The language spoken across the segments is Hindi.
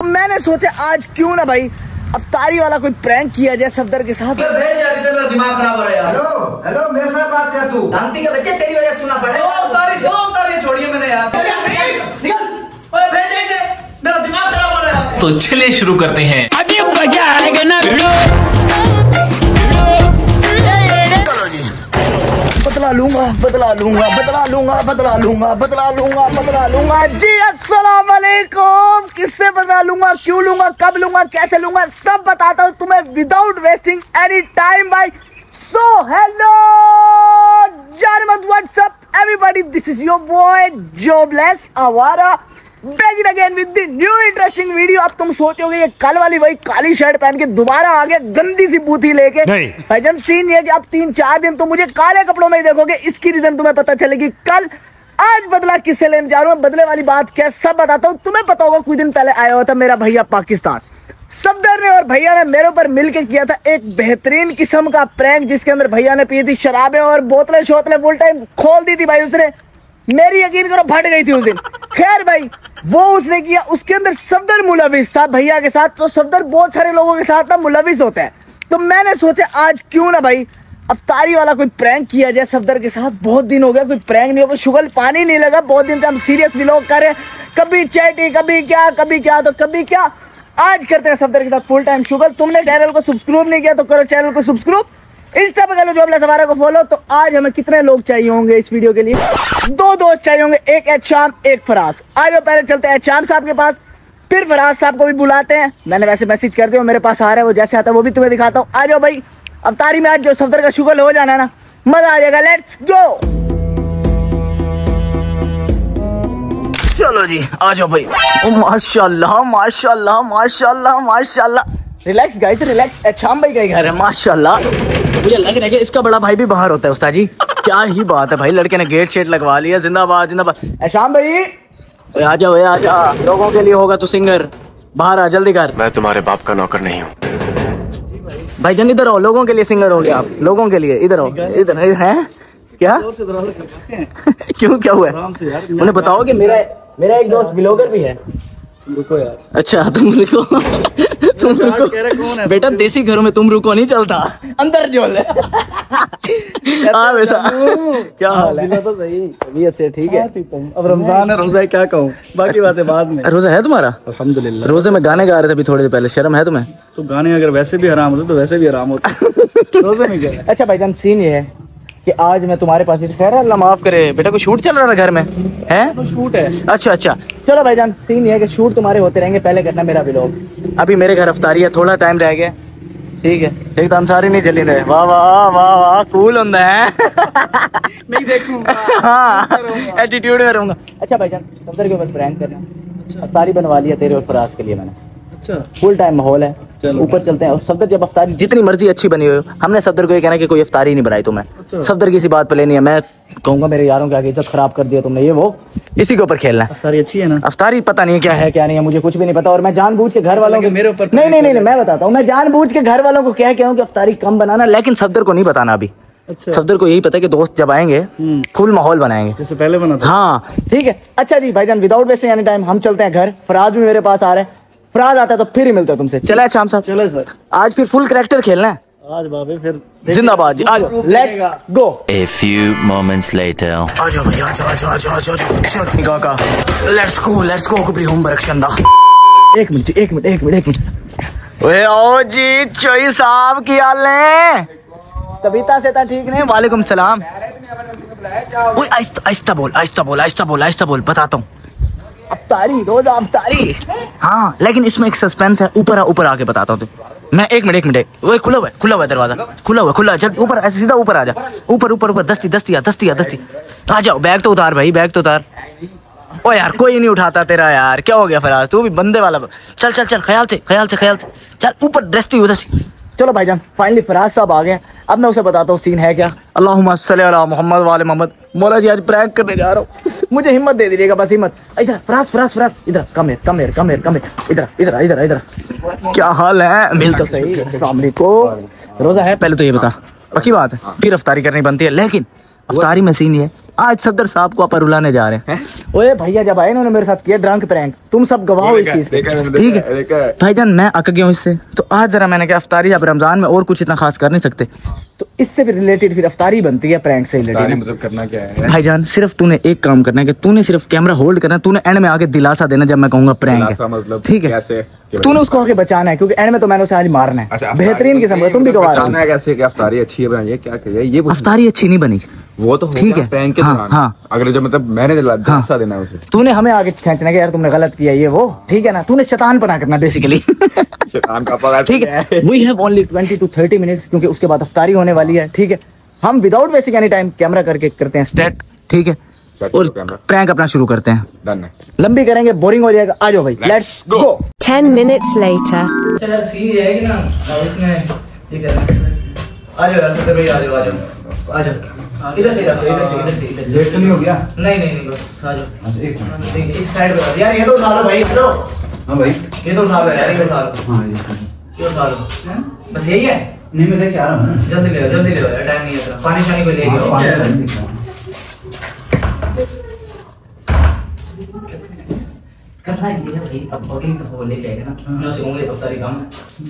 मैंने सोचा आज क्यों ना भाई अफ्तारी वाला कोई प्रैंक किया जाए सफदर के साथ। मेरा दिमाग खराब हो रहा है यार। हेलो मेरे साथ बात कर तू। शांति के बच्चे तेरी वजह सुना पड़े। दो अफ्तारी छोड़िए मैंने यार। भेज इसे, मेरा दिमाग खराब हो रहा है। तो चलिए शुरू करते हैं। अभी मजा आएगा ना बदला लूंगा जी। अस्सलाम वालेकुम। किससे बदला लूंगा, क्यों लूंगा, कब लूंगा, कैसे लूंगा, सब बताता हूँ तुम्हें विदाउट वेस्टिंग एनी टाइम भाई। सो हेलो जान what's up everybody, this is your boy jobless आवारा back again with the new interesting video. अब तुम सोचोगे ये कल वाली वही काली शर्ट पहन के दोबारा आ गया गंदी सी बूथी लेके। भाईजान सीन ये कि अब 3-4 दिन तो मुझे काले कपड़ों में ही देखोगे। इसकी रीजन तुम्हें पता चलेगी कल। आज बदला किससे लेने जा रहा हूँ, बदले वाली बात क्या सब बताता हूँ। तुम्हें पता होगा कुछ दिन पहले आया हुआ था मेरा भैया पाकिस्तान। सफदर ने और भैया ने मेरे ऊपर मिलके किया था एक बेहतरीन किस्म का प्रैंक, जिसके अंदर भैया ने पी थी शराबें और बोतलें शोतलें फुल टाइम खोल दी थी भाई उसने। मेरी यकीन करो फट गई थी उस दिन। खैर भाई वो उसने किया, उसके अंदर सफदर मुलविस था भैया के साथ। तो सफदर बहुत सारे लोगों के साथ ना मुलविस होता है। तो मैंने सोचा आज क्यों ना भाई अफ्तारी वाला कोई प्रैंक किया जाए सफदर के साथ। बहुत दिन हो गया कोई प्रैंक नहीं हो गया, शुगल पानी नहीं लगा। बहुत दिन से हम सीरियस व्लॉग कर रहे हैं, कभी चैटी कभी क्या तो कभी क्या। आज करते हैं सफदर के साथ फुल टाइम शुगल। तुमने चैनल को सब्सक्राइब नहीं किया तो करो चैनल को सब्सक्राइब, इंस्टा पे करो जॉबलेस आवारा को फॉलो। तो आज हमें कितने लोग चाहिए होंगे इस वीडियो के लिए? 2 दोस्त चाहिए होंगे, एक एहशाम एक फराज। आज पहले चलते हैं एहशाम साहब के पास, फिर फराज साहब को भी बुलाते हैं। मैंने वैसे मैसेज कर दिया, मेरे पास आ रहा है, वो जैसे आता है वो भी तुम्हें दिखाता हूँ। आ जाओ भाई अफ्तारी में आज जो सफदर का शुगल हो जाना है ना, मजा आ जाएगा। Let's go. चलो जी आ जाओ भाई। ओ माशाल्लाह माशाल्लाह माशाल्लाह माशाल्लाह। Relax guys relax. एहशाम भाई का ही घर है माशाल्लाह। मुझे लग रहा है कि इसका बड़ा भाई भी बाहर होता है उस्ताद जी। क्या ही बात है भाई, लड़के ने गेट शेट लगवा लिया। जिंदाबाद जिंदाबाद। एहशाम भाई आ जाओ आ जा, लोगों के लिए होगा तो सिंगर। बाहर आ जल्दी कर। मैं तुम्हारे बाप का नौकर नहीं हूँ भाईजान। इधर आओ, लोगों के लिए सिंगर हो गया आप, लोगों के लिए। इधर आओ, इधर है क्या? क्यों क्या हुआ? उन्हें बताओ कि मेरा एक दोस्त ब्लॉगर भी है। रुको यार। अच्छा तुम रुको तुम रुको बेटा, देसी घरों में तुम रुको नहीं चलता, अंदर जो है। हाँ वैसा क्या हाल है? तो सही तबीयत से ठीक है? अब रमजान है, रोजा है, क्या कहूँ, बाकी बातें बाद में। रोजा है तुम्हारा? अल्हम्दुलिल्लाह। रोजे में गाने गा रहे थे अभी थोड़ी देर पहले, शर्म है तुम्हें? तो गाने अगर वैसे भी हराम होते तो वैसे भी हराम होते। रोजे में क्या? अच्छा भाईजान सीन ये है कि आज मैं तुम्हारे पास ही। खैर अल्लाह माफ करे बेटा, कोई शूट चल रहा था घर में है? तो शूट है। अच्छा चलो भाईजान सीन ये है कि शूट तुम्हारे होते रहेंगे, पहले करना मेरा व्लॉग। अभी मेरे घर अफ्तारी है, थोड़ा टाइम रह गया, ठीक है? एक तो अंसारी नहीं चली रहे। वाह वाह वाह वाह कूल होता है। नहीं देखूंगा। हाँ एटीट्यूड में रहूंगा। अच्छा भाईजान सफदर के ऊपर प्रैंक करना। अफ्तारी बनवा लिया तेरे और फराज के लिए मैंने। अच्छा फुल टाइम माहौल है, ऊपर चलते हैं। और सफदर जब अफ्तारी जितनी मर्जी अच्छी बनी हो, हमने सफदर को ये कहना कि कोई अफ्तारी नहीं बनाई तुम्हें। सफदर की सी बात पे लेनी है। मैं कहूंगा मेरे यारों के आगे इज्जत खराब कर दिया तुमने, ये वो इसी के ऊपर खेलना है। अफ्तारी अच्छी है ना? अफ्तारी पता नहीं क्या है क्या नहीं है, मुझे कुछ भी नहीं पता। और मैं जानबूझ के घर वालों को मेरे ऊपर नहीं मैं बताता हूँ। मैं जानबूझ के घर वालों को क्या कहूँ कि अफ्तारी कम बनाना, लेकिन सफदर को नहीं बताना अभी। अच्छा। सफदर को यही पता है कि दोस्त जब आएंगे फुल माहौल बनाएंगे जैसे पहले बना था। हाँ ठीक है। अच्छा जी भाईजान विदाउट वेस्टिंग एनी टाइम हम चलते हैं घर। फराज भी मेरे पास आ रहा है, फराज आता है तो फिर ही मिलते हैं तुमसे। चले शाम साहब। चलो सर, आज फिर फुल कैरेक्टर खेलना है आज बाबे फिर जिंदाबाद जी। आ जाओ let's go. A few moments later. आ जाओ भैया आ जाओ काका। लेट्स गो कुबरी होम बरकशंदा। एक मिनट। ओए ओ जी चोई साहब की हाल है? तबीता से था ठीक नहीं? वालेकुम सलाम। ओए आहिस्ता बोल बताता हूँ। अफ्तारी रोजा अफ्तारी। हाँ लेकिन इसमें एक सस्पेंस है, ऊपर आके बताता हूँ। मैं एक मिनट वो खुला हुआ है दरवाजा, खुला जल्दी ऊपर, ऐसे सीधा ऊपर आ जा। ऊपर दस्ती आ जाओ। बैग तो उतार भाई, बैग तो उतार। ओ यार कोई नहीं उठाता तेरा यार, क्या हो गया फराज? तू भी बंदे वाला। चल ख्याल से चल ऊपर दस्ती। चलो भाईजान फाइनली फराज साहब आ गए। अब मैं उसे बताता हूँ सीन है क्या। अल्लाहुम्मा सल्ली अला मोहम्मद वाले मोहम्मद। मौला जी आज प्रैंक करने जा रहा हूँ, मुझे हिम्मत दे दीजिएगा बस हिम्मत। इधर फराज इधर कम इधर। क्या हाल है? मिल तो सही। अस्सलाम वालेकुम। रोजा है? पहले तो ये बता, पक्की बात है? फिर अफ्तारी करनी बनती है, लेकिन अफ्तारी में सीन है, आज सदर साहब को अपन रुलाने जा रहे हैं। ओए भैया जब आए इन्होंने मेरे साथ किया ड्रंक प्रैंक, तुम सब गवाह हो इस चीज के, ठीक है भाईजान। मैं अक गया हूँ इससे, तो आज जरा मैंने कहा अफ्तारी अब रमजान में और कुछ इतना खास कर नहीं सकते, तो इससे भी रिलेटेड फिर अफ्तारी बनती है प्रैंक से रिलेटेड। मतलब करना क्या है भाईजान? सिर्फ तूने एक काम करना है कि तूने सिर्फ कैमरा होल्ड करना है, तूने एंड में आके दिलासा देना जब मैं कहूंगा प्रैंक है, मतलब ठीक है? कैसे? तूने उसको आके बचाना है, क्योंकि एंड में तो मैंने उसे आज मारना है। अच्छा, बेहतरीन किस्म का, तुम भी गवाह हो। बचाना है कैसे कि अफ्तारी अच्छी है बनाइए, क्या कहिए ये अफ्तारी अच्छी नहीं बनी, वो तो होगा ठीक है, प्रैंक के हाँ, दौरान। हाँ। अगर जब मतलब मैंने दिलासा देना है उसे, तूने हमें आगे खींचना कि यार तुमने गलत किया ये वो, ठीक है ना? तूने शैतान पना करना बेसिकली। शैतान का पता ठीक है, we have only 20 to 30 minutes, क्योंकि उसके बाद अफ्तारी होने वाली है, ठीक है? हम without wasting any time camera करके करते हैं स्टार्ट, ठीक है? और प्रैंक अपना शुरू करते हैं। डन है, लंबी करेंगे, बोरिंग हो जाएगा। आ जाओ भाई, लेट्स गो। 10 minutes later. चलो सीन ये है कि ना इसमें ये करना है। आ जाओ यार सत्तर भाई, आ जाओ आ जाओ आ जाओ, इधर से रखो, इधर से लेट तो नहीं हो गया? नहीं बस आ जाओ। अच्छा एक मिनट। ठीक है, इस साइड पे यार, ये तो उठा लो भाई, हेलो हाँ भाई, ये तो उठा लो यार, ये उठा लो, हाँ ये उठा लो, बस यही है। नहीं मैं लेके आ रहा हूँ। जल्दी ले आओ यार, टाइम नहीं है इतना। पानी शानी को ले आओ। करना ये है भाई, अब बॉडी तो वो लेके आएगा ना, मैं उसे कहूंगा ये तो अफ्तारी काम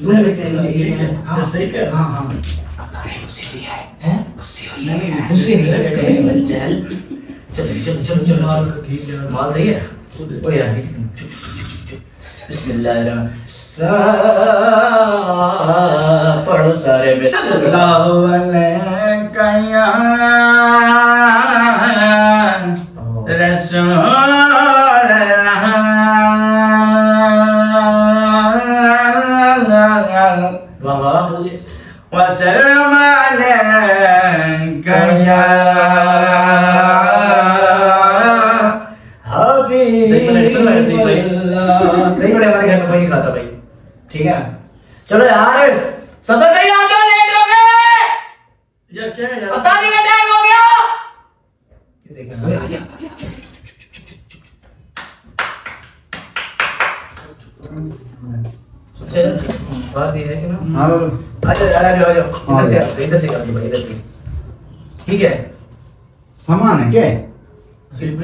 तूने मेरे से हां सही कर, हां अफ्तारी मुझसे लिया है मुझसे हुई है, मुझसे नहीं चल चल माल सही है। ओ यार बिस्मिल्लाह पढ़ो सारे में सल्लल्लाहु अलैहि रसूल वसल्लम अलैका या हबीबल्लाह। नहीं बड़े हमारे घर में कोई नहीं खाता भाई, ठीक है? चलो यार सदर नहीं आ गया, लेट हो गए यार, क्या है यार, अफ्तारी का टाइम हो गया। देखा बात ये है कि ना, हाँ बोलो। आ जाओ यार, आ जाओ इधर से कर लो भाई, इधर से, ठीक है? सामान है क्या?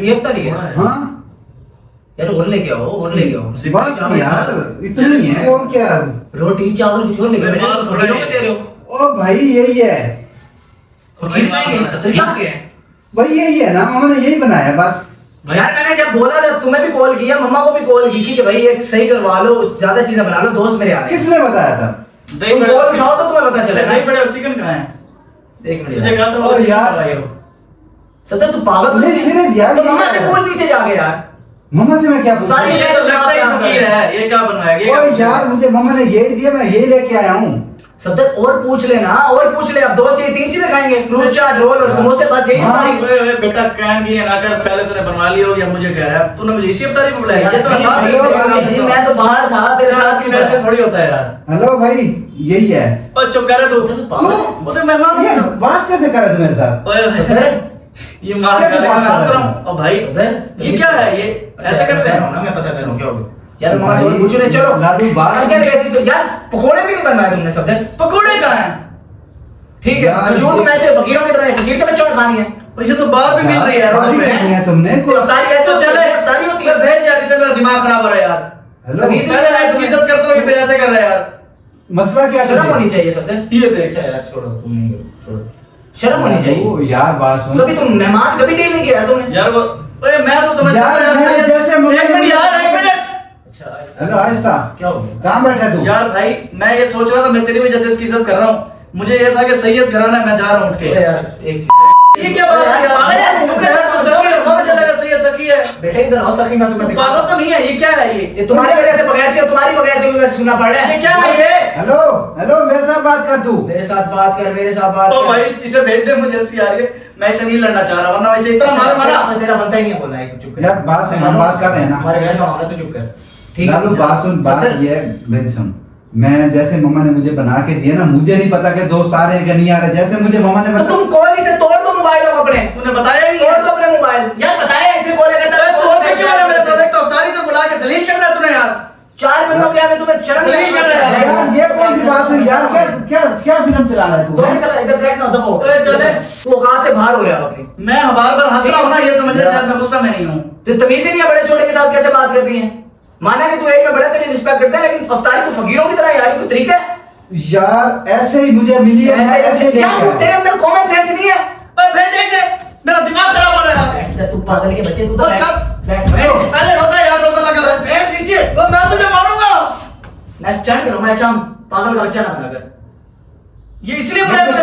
ये अफ्तारी है हाँ यार, और लेके आओ, और लेके आओ। बस यार इतना ही है, और क्या? रोटी चावल कुछ और लेके आओ। मैंने तो फकीरों को दे रहे हो। ओ भाई यही है फकीर नहीं सत्तर क्या हो गया है भाई, यही है ना, मामा ने यही बनाया बस। यार? मैंने जब बोला था, तुम्हें भी कॉल किया, मम्मा को भी कॉल की कि भाई एक सही करवा लो, ज्यादा चीजें बना लो, दोस्त मेरे आ रहे हैं। किसने बताया था? तुम कॉल उठाओ तो तुम्हें पता चले। दही बड़े और चिकन कहाँ है? एक मिनट तुझे यार, कहा था वो और चिकन यार- लाए हो। सत्तर तू पागल तो नहीं, नहीं serious यार, तो ये मम्मा क्या से है? कॉल नीचे जाके यार। मम्मा से मैं क्या पूछूं? सारी- ये तो लगता ही फकीर है, ये क्या बनवाया? ये ओ यार मुझे मम्मा ने यही दिया, मैं यही लेके आया हूँ। सत्तर और पूछ लेना, और पूछ ले। अब दो चीज तीन चीजें खाएंगे, फ्रूट चाट, रोल और समोसे, बस यही हाँ। सारी। ओए बेटा कान की ना कर, पहले तूने बनवा लिया हो या मुझे कह रहा है? तूने मुझे इसी अफ्तारी में बुलाया? ये तो मैं बात भाई, मैं तो बाहर था तेरे साथ, वैसे थोड़ी होता है यार। हेलो भाई, यही है। ओ चुप कर तू, पागल। वो तो मेहमान ये है। बात कैसे कर रहे थे मेरे साथ? ओए ये मार कैसे कर बात कर रहे आश्रम। हो? ओ भाई ये क्या है? ये ऐसे करते हैं? ना, मैं पता कर रहा हूँ क्या हो गया यार। मम्मा भाई, से पूछ रहे, चलो लाडू बात- अर्जेंट कैसी तो यार, पकोड़े भी नहीं बनवाए तुमने सत्तर, पकौड़े कहाँ हैं? ठीक है? यार, खजूर तो ये- वैसे फकीरों की तरह है, फकीर के बच्चों ने खानी है। और ये तो बात भी मिल रही है बात ही करनी है तुमने। तो अफ्तारी कैसे तो होती चले है? अफ्तारी होती है। भेज यार, इससे मेरा दिमाग खराब हो रहा है यार। हेलो, तमीज- पहले मैं इसकी इज्जत करता हूँ कि फिर ऐसे कर रहा है यार। मसला क्या शर्म होनी है? चाहिए सत्तर। ये देख अच्छा यार छोड़ो, तुम नहीं करो, छोड़ो। शर्म होनी चाहिए। यार बात सुन। कभी तुम मेहमान कभी डील नहीं किया यार तुमने? यार, वो ओए मैं तो समझ यार, मैं जैसे मम्मी एक मिनट ने- यार, एक मिनट अच्छा आहिस्ता। हेलो आहिस्ता, क्या हो गया? कहाँ बैठा तू? यार भाई, मैं ये सोच रहा था मैं तेरी वजह से इसकी इज्जत कर रहा हूँ। मुझे ये था कि सैयद घराना है, मैं जा रहा हूँ उठ अरे के। यार एक चीज, ये क्या बात है यार? पागल है, तुम मैं तो सकी है, मुझे लगा सैयद सकी है। बेटा इधर आओ, सखी मैं तुम्हें दिखाता पागल तो नहीं है? ये क्या है? ये तुम्हारी वजह से बगैर थी, तुम्हारी बगैर थी, मुझे सुनना पड़ रहा है। ये क्या है ये? हेलो हेलो, मेरे साथ बात कर तू। मेरे साथ बात कर, मेरे साथ बात ओ कर। भाई इसे भेज दे, मुझे हंसी आ रही है। मैं इसे नहीं लड़ना चाह रहा, वरना वैसे इतना मार मारा। तेरा बनता ही नहीं है बोलना है, चुप कर यार, बात सुन, हम बात कर रहे हैं ना। हमारे घर का मामला, तो चुप कर, ठीक है? लालू बात सुन, बात सत्तर- ये है, मेरी सुन। मैं जैसे मम्मा ने मुझे बना के दिया ना, मुझे नहीं पता कि दोस्त आ रहे हैं कि नहीं आ रहे। जैसे मुझे मम्मा ने तो बता, तुम कॉल से तोड़ दो मोबाइल को अपने, तूने बताया ही नहीं तोड़ है। दो अपने मोबाइल। यार बताया ऐसे कॉल करता अबे तू होता क्यों है मेरे साथ? एक तो अफ्तारी को बुला के जलील करना है तूने यार। 4 बंदों के आगे तुम्हें शर्म नहीं कर रहा है यार ये कौन सी बात हुई यार? क्या क्या क्या फिल्म चला रहा है तू? तुम सब इधर बैठ ना दो चले तू औकात से बाहर हो रहा है अपनी। मैं बार बार हंस रहा हूं ना, ये समझ ले शायद मैं गुस्सा में नहीं हूं। तो तमीज ही नहीं है बड़े छोटे के साथ कैसे बात कर रही है। माना कि तू एज में बड़ा तेरी रिस्पेक्ट करता है, लेकिन अफ्तारी को फकीरों की तरह यार कोई तरीका है यार? ऐसे ही मुझे मिली है, मैं ऐसे क्या तेरे अंदर कॉमन सेंस नहीं है? भेज ऐसे, मेरा दिमाग खराब हो रहा है। बैठ तू पागल के बच्चे, तू तो बैठ पहले रोजा यार, रोजा लगा है। बैठ नीचे, मैं तुझे मारूंगा। मैं चढ़ करूं मैं शाम पागल का बच्चा ना बनाकर। ये इसलिए बुलाया तूने?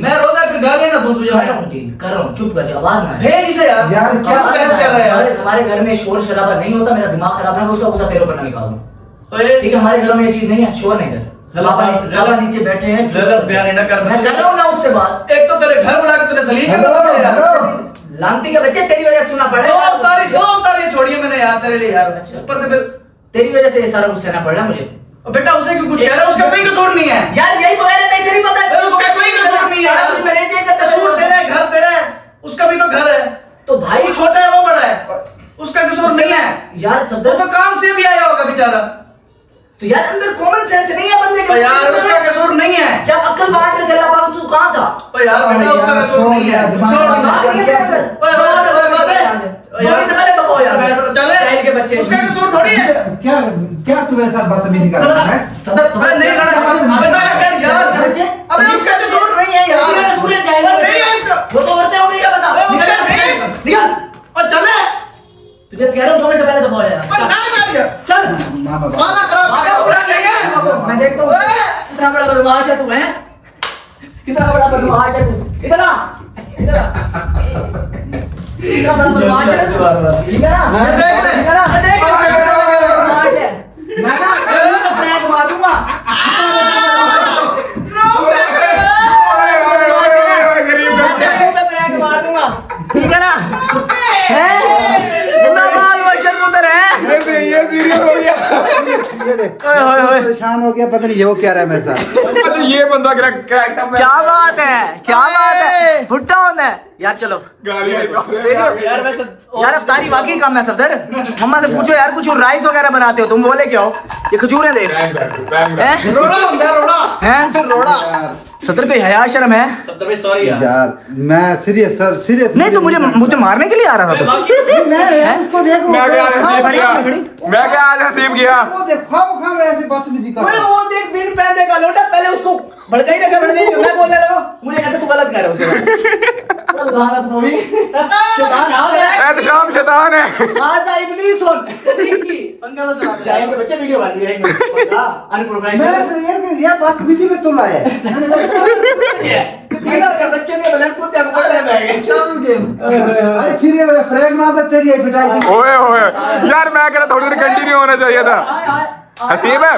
मैं रोजा फिर गाली ना दूं तुझे। कर रहा हूं चुप कर जा, आवाज ना भेज इसे यार। यार क्या बहस कर रहा है यार? हमारे घर में शोर शराबा नहीं होता, मेरा दिमाग खराब ना हो उसका गुस्सा तेरे ऊपर ना निकाल दूं। ठीक है, हमारे घरों में ये चीज नहीं है, शोर नहीं कर। पापा नीचे बैठे हैं, गलत बयान ना कर। मैं कर रहा हूं ना उससे बात। एक तो तेरे घर बुला के तूने जलील कर दिया। लांती के बच्चे तेरी वजह से सुनना पड़ रहा है। दो अफ्तारी छोड़िए मैंने यार तेरे लिए यार। ऊपर से फिर तेरी वजह से ये सारा कुछ सहना पड़ रहा है मुझे। बेटा उसे क्यों कुछ कह रहा है? उसका कोई कसूर नहीं है यार, यही बगैर है नहीं पता। उसका कोई कसूर नहीं है। कसूर तेरा है, घर तेरा है, उसका भी तो घर है। तो भाई वो छोटा है वो बड़ा है, उसका कसूर नहीं है यार। सब वो तो काम से भी आया होगा बेचारा। तो यार अंदर कॉमन सेंस नहीं है बंदे तो यार उसका कसूर नहीं है। जब अक्ल बांट रहे थे अल्लाह पाक, तू कहां था? तो यार बेटा उसका कसूर नहीं है। चले के बच्चे उसका कसूर थोड़ी है। क्या क्या तू मेरे साथ बदतमीजी कर रहा है? नहीं यार बच्चे, अबे उसका कसूर नहीं है यार। मेरा सूर्य जाएगा नहीं है इसका। वो तो करते हो नहीं क्या बता? निकल और चले तुझे कह रहा हूं थोड़े से पहले दबा जाएगा। चल मां बाप माथा खराब मैं देखता हूं कितना बड़ा बदमाश है तू, है कितना बड़ा बदमाश है तू। इधर आ, इधर आ। कितना बड़ा बदमाश है तू, ठीक है ना? देख ले, ठीक है ना? देख ले, बदमाश है। मैं ना प्रैंक मार दूंगा। प्रैंक मार दूंगा, ठीक है ना? ये सीरियस हो गया। परेशान हो गया, पता नहीं ये वो क्या रहा है मेरे साथ। अच्छा ये बंदा क्रैक्ट क्या बात है, क्या बात है, भुट्टा होना है यार। चलो यार वैसे यार अफ्तारी वाकई काम है सफदर। मम्मा से पूछो यार, कुछ राइस वगैरह बनाते हो तुम, वो लेके आओ। ये खजूर है देख, रोड़ा बंदा रोड़ा हैं रोड़ा। सफदर कोई हया शर्म है? सत्तर भाई सॉरी यार। यार मैं सीरियस सर, सीरियस नहीं तो मुझे मारने के लिए आ रहा था तो। मैं क्या आज हसीब किया। वो देखो खाओ ऐसे बदतमीजी कर रहा है। वो देख बिन पहनने का लोटा, पहले उसको भड़काई रखा, मैं बोलने लगा, मुझे कहता तू गलत कर रहा है उसे। शैतान आ गया, शाम शैतान है। आज आई इब्लीस सुन पंगा तो चला जाएंगे के बच्चे वीडियो बन रही है अनप्रोफेशनल। ये बदतमीजी में तुला है। बच्चे में बलट कुत्ते को पता है। अरे सीरियस फ्रेंड ना तो तेरी पिटाई। ओए ओए यार मैं कह रहा थोड़ी देर कंटिन्यू होना चाहिए था। हसीब है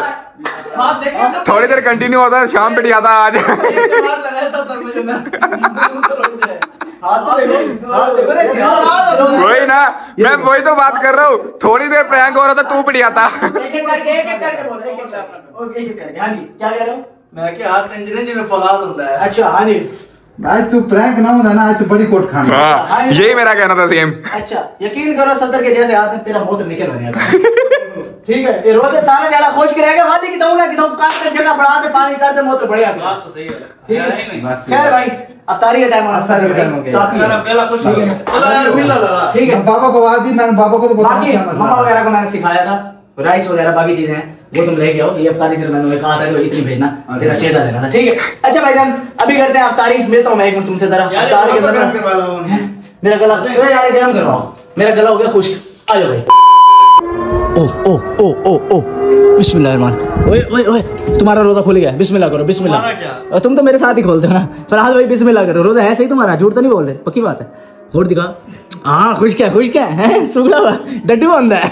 बात देखिए सब थोड़ी देर कंटिन्यू होता है, शाम पिट जाता आज। बात लगा है सब तक मुझे ना वही ना, मैं वही तो बात कर रहा हूँ। थोड़ी देर प्रैंक हो रहा था, तू पिट जाता। क्या कह रहे हो? मैं क्या हाथ इंजन जी में फौलाद होता है। अच्छा हाँ जी, आज तू प्रैंक ना होता ना, आज तू बड़ी कोट खानी। हाँ यही मेरा कहना था सेम। अच्छा यकीन करो सत्तर के जैसे हाथ में तेरा मुंह तो निकल बनेगा। ठीक है, ये रोज सारा जाला खोज के रहेगा, वाली की दऊंगा कि तुम काट के जगह बढ़ाते पानी करते मुंह तो बढ़िया। बात तो सही है। ठीक है नहीं खैर भाई, अफ्तारी का टाइम होना, अफ्तारी का टाइम हो गया। मेरा पहला खुश हो गया। चलो यार मिल लगा। ठीक है, पापा को आवाज दी, मैंने पापा को तो बाकी मम्मा वगैरह को मैंने सिखाया था, राइस वगैरह बाकी चीजें हैं वो तुम लेके आओ। ये अफ्तारी से मैंने कहा था कि इतनी भेजना, तेरा 6000 लेना था। ठीक है अच्छा भाईजान, अभी करते हैं अफ्तारी। मिलता हूँ मैं एक मिनट तुमसे जरा। अफ्तारी के अंदर मेरा गला यार गर्म करवाओ, मेरा गला हो गया खुश्क। आ जाओ भाई। ओ ओ ओ ओ ओ बिस्मिल्लाह। ओए ओए ओए तुम्हारा रोजा खुल गया, बिस्मिल्लाह करो बिस्मिल्लाह। तुम तो मेरे साथ ही खोलते हो ना फरहाद भाई, बिस्मिल्लाह करो। रोजा है सही तुम्हारा, झूठ तो नहीं बोल रहे, पक्की बात है। होड़ दिखा, हाँ खुश क्या है, सुगला हुआ डड्डू बंदा है।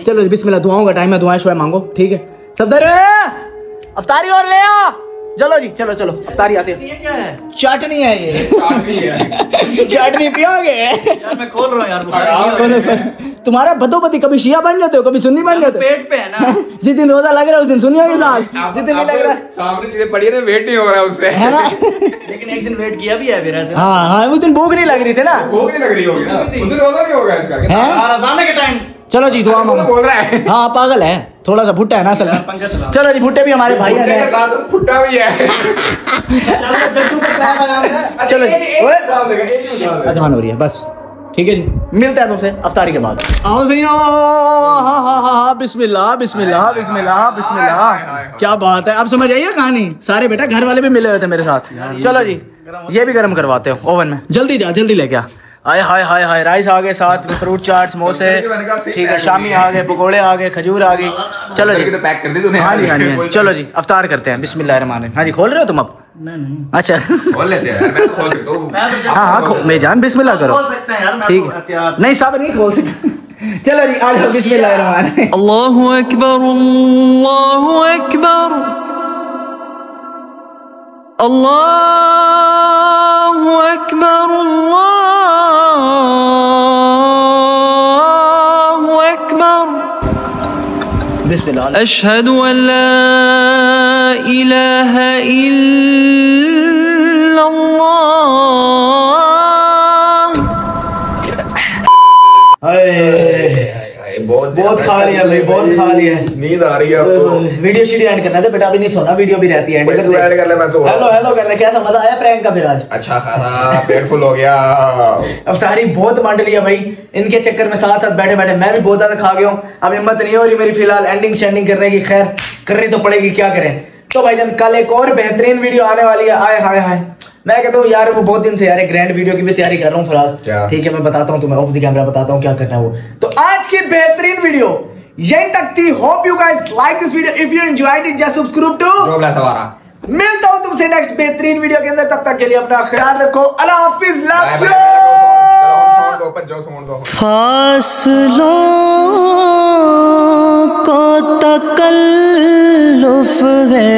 चलो बिस्मिल्लाह, दुआओं का टाइम है, दुआएं शुआ मांगो। ठीक है सफदर, अफ्तारी और ले आ। चलो जी चलो चलो अफ्तारी आते हैं। ये क्या है? चटनी है ये, चटनी पियोगे? यार मैं खोल रहा हूँ यार। तुम्हारा बदोबदी कभी शिया बन जाते हो, कभी सुन्नी बन जाते हो। पेट पे है ना। जिस दिन रोजा लग रहा है उस दिन सुनियोगे साथ, जिस दिन नहीं लग रहा सामने चीजें पड़ी रहे, वेट नहीं हो रहा उससे, है ना। लेकिन एक दिन वेट किया भी है मेरा से। हाँ उस दिन भूख नहीं लग रही थी ना। भूख नहीं लग रही होगी ना, उस दिन रोजा नहीं होगा इसका। हैं? रज़ाने के टाइम चलो जी दुआ मांगो। बोल रहा है हाँ पागल है, थोड़ा सा भुट्टा है ना असल में। चलो जी भुट्टे भी हमारे भाई हैं। फुट्टा भी है। चलो जी अजमान हो रही है बस, ठीक है जी, मिलते हैं तुमसे अफ्तारी के बाद। आओ सही आओ। हाँ बिस्मिल्लाह बिस्मिल्लाह बिस्मिल्लाह बिस्मिल्लाह। क्या बात है, अब समझ आई है कहानी। सारे बेटा घर वाले भी मिले हुए थे मेरे साथ। चलो जी ये भी गर्म करवाते हो ओवन में, जल्दी जा जल्दी लेके आ। आए हाय हाय हाय, राइस आ गए, साथ में फ्रूट चाट समोसे, ठीक है, शामी आ गए, पकोड़े आ गए, खजूर आ गई। चलो जी पैक कर दी तूने। हाँ जी हाँ जी चलो जी अफ्तार करते हैं। बिस्मिल्लाहिर्रहमानिर्रहीम। हाँ जी खोल रहे हो तुम अब? नहीं अच्छा खोल लेते हैं यार, मैं तो खोल सकता हूँ। हाँ मैं जान बिस्मिल्लाह करो। खोल सकते हैं यार, मैं ठीक तो है, एहतियात। नहीं सब नहीं खोल सकते। चलो जी आज बिस्मिल्लाहिर्रहमानिर्रहीम। अल्लाहु अकबर अल्लाहु अकबर अल्लाहु अकबर अल्लाहु अकबर बिस्मिल्लाह। अशहदु अन ला इलाहा इल्लल्लाह। बहुत खा लिया भाई, बहुत खा लिया। नींद आ रही है अब तो। वीडियो शीडियो एंड करना था बेटा, अभी नहीं सोना, वीडियो भी रहती है एंड तू ऐड कर ले, मैं सो रहा हूँ। हेलो हेलो करने कैसा मजा आया प्रैंक का फिर आज? अच्छा खासा पेट फुल हो गया। अफ्तारी बहुत मांड लिया भाई, इनके चक्कर में साथ साथ बैठे बैठे मैं भी बहुत ज्यादा खा गया हूँ। अब हिम्मत नहीं हो रही मेरी फिलहाल एंडिंग शेंडिंग करने की, खैर करनी तो पड़ेगी, क्या करें। तो भाईजान कल एक और बेहतरीन वीडियो आने वाली है। आए हाय हाय, मैं कहता हूँ यार वो बहुत दिन से यार एक ग्रैंड वीडियो की भी तैयारी कर रहा हूँ फिलहाल। ठीक है मैं बताता हूँ तुम्हें ऑफ द कैमरा, बताता हूँ क्या करना है वो। तो आज की बेहतरीन वीडियो यहीं तक थी। Hope you guys like this video. If you enjoyed it just subscribe to रोबला सवारा। मिलता हूँ तुमसे नेक्स्ट बेहतरीन वीडियो के अंदर, तब तक के लिए अपना ख्याल रखो। अल्लाह हाफिज, लव यू। फासलों को तकल्लुफ है